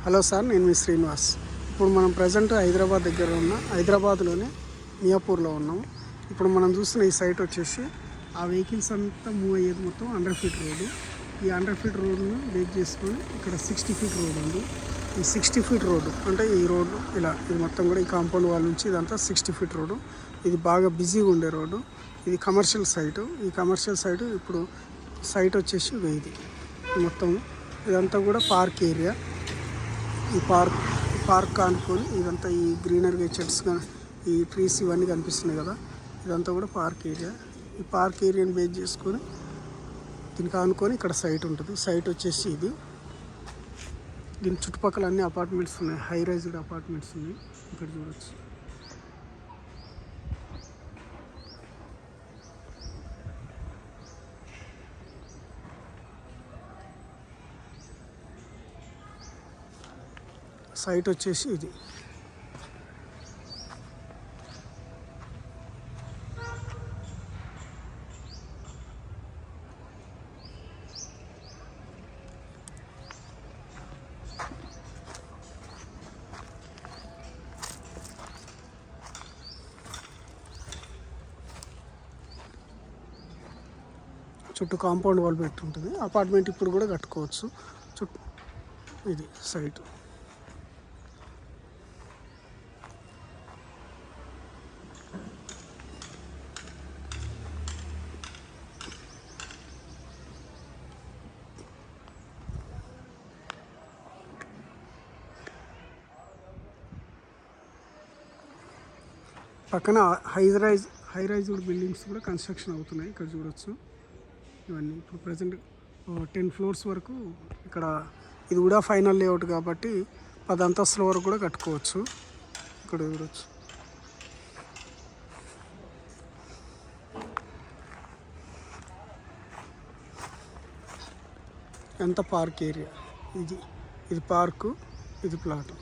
Hello sir, నేను మీ శ్రీనివాస్. ఇప్పుడు మనం ప్రజెంట్ హైదరాబాద్ దగ్గర ఉన్న హైదరాబాద్లోనే మియాపూర్లో ఉన్నాము. ఇప్పుడు మనం చూస్తున్న ఈ సైట్ వచ్చేసి ఆ వెహికల్స్ అంతా మూవ్ అయ్యేది మొత్తం 100 ఫీట్ రోడ్డు. ఈ 100 ఫీట్ రోడ్డును బేక్ చేసుకొని ఇక్కడ 60 ఫీట్ రోడ్ ఉంది. ఈ 60 ఫీట్ రోడ్డు అంటే ఈ రోడ్డు ఇలా ఇది మొత్తం కూడా ఈ కాంపౌండ్ వాల్ నుంచి ఇదంతా 60 ఫీట్ రోడ్డు. ఇది బాగా బిజీగా ఉండే రోడ్డు. ఇది కమర్షియల్ సైటు. ఈ కమర్షియల్ సైటు ఇప్పుడు సైట్ వచ్చేసి ఇది మొత్తం ఇదంతా కూడా పార్క్ ఏరియా. ఈ పార్క్ అనుకొని ఇదంతా ఈ గ్రీనరీ చెట్స్ ఈ ట్రీస్ ఇవన్నీ కనిపిస్తున్నాయి కదా, ఇదంతా కూడా పార్క్ ఏరియా. ఈ పార్క్ ఏరియాని బేస్ చేసుకొని దీనికి ఆనుకొని ఇక్కడ సైట్ ఉంటుంది. సైట్ వచ్చేసి ఇది. దీని చుట్టుపక్కల అన్ని అపార్ట్మెంట్స్ ఉన్నాయి, హై రైజ్డ్ అపార్ట్మెంట్స్ ఉన్నాయి. ఇక్కడ చూడవచ్చు. సైట్ వచ్చేసి ఇది. చుట్టూ కాంపౌండ్ వాల్ పెట్టి ఉంటుంది. అపార్ట్మెంట్ ఇప్పుడు కూడా కట్టుకోవచ్చు. చుట్టూ ఇది సైట్. పక్కన హై రైజ్డ్ బిల్డింగ్స్ కూడా కన్స్ట్రక్షన్ అవుతున్నాయి. ఇక్కడ చూడవచ్చు. ఇవన్నీ ఇప్పుడు ప్రజెంట్ 10 ఫ్లోర్స్ వరకు ఇక్కడ. ఇది కూడా ఫైనల్ లేఅవుట్ కాబట్టి 10 అంతస్తుల వరకు కూడా కట్టుకోవచ్చు. ఇక్కడ చూడవచ్చు. ఎంత పార్క్ ఏరియా ఇది పార్కు, ఇది ప్లాట్.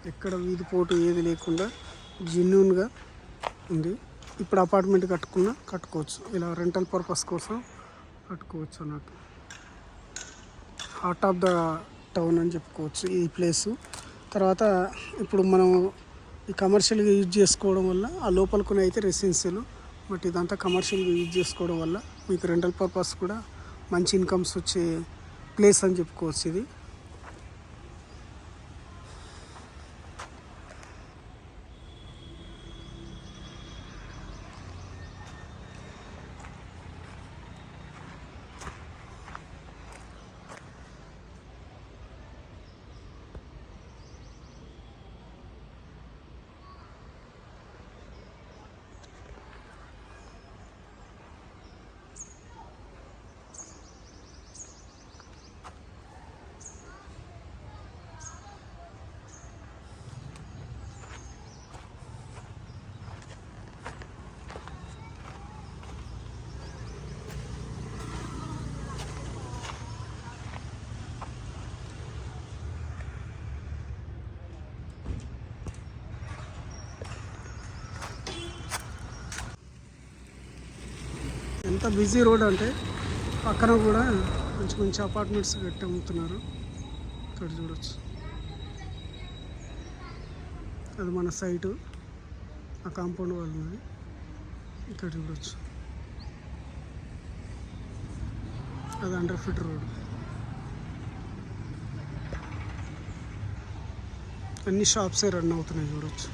ఎక్కడ వీధి పోటు ఏది లేకుండా జెన్యూన్గా ఉంది. ఇప్పుడు అపార్ట్మెంట్ కట్టుకోవచ్చు. ఇలా రెంటల్ పర్పస్ కోసం కట్టుకోవచ్చు అన్నట్టు. హార్ట్ ఆఫ్ ద టౌన్ అని చెప్పుకోవచ్చు ఈ ప్లేసు. తర్వాత ఇప్పుడు మనం ఈ కమర్షియల్గా యూజ్ చేసుకోవడం వల్ల ఆ లోపలికొని అయితే రెసిడెన్షియల్, బట్ ఇదంతా కమర్షియల్గా యూజ్ చేసుకోవడం వల్ల మీకు రెంటల్ పర్పస్ కూడా మంచి ఇన్కమ్స్ వచ్చే ప్లేస్ అని చెప్పుకోవచ్చు ఇది. ఎంత బిజీ రోడ్ అంటే పక్కన కూడా మంచి అపార్ట్మెంట్స్ కట్టి అమ్ముతున్నారు. ఇక్కడ చూడవచ్చు. అది మన సైటు, ఆ కాంపౌండ్ వాల్ ఉన్నది. ఇక్కడ చూడవచ్చు. అది 100 ఫీట్ రోడ్. అన్ని షాప్సే రన్ అవుతున్నాయి చూడవచ్చు.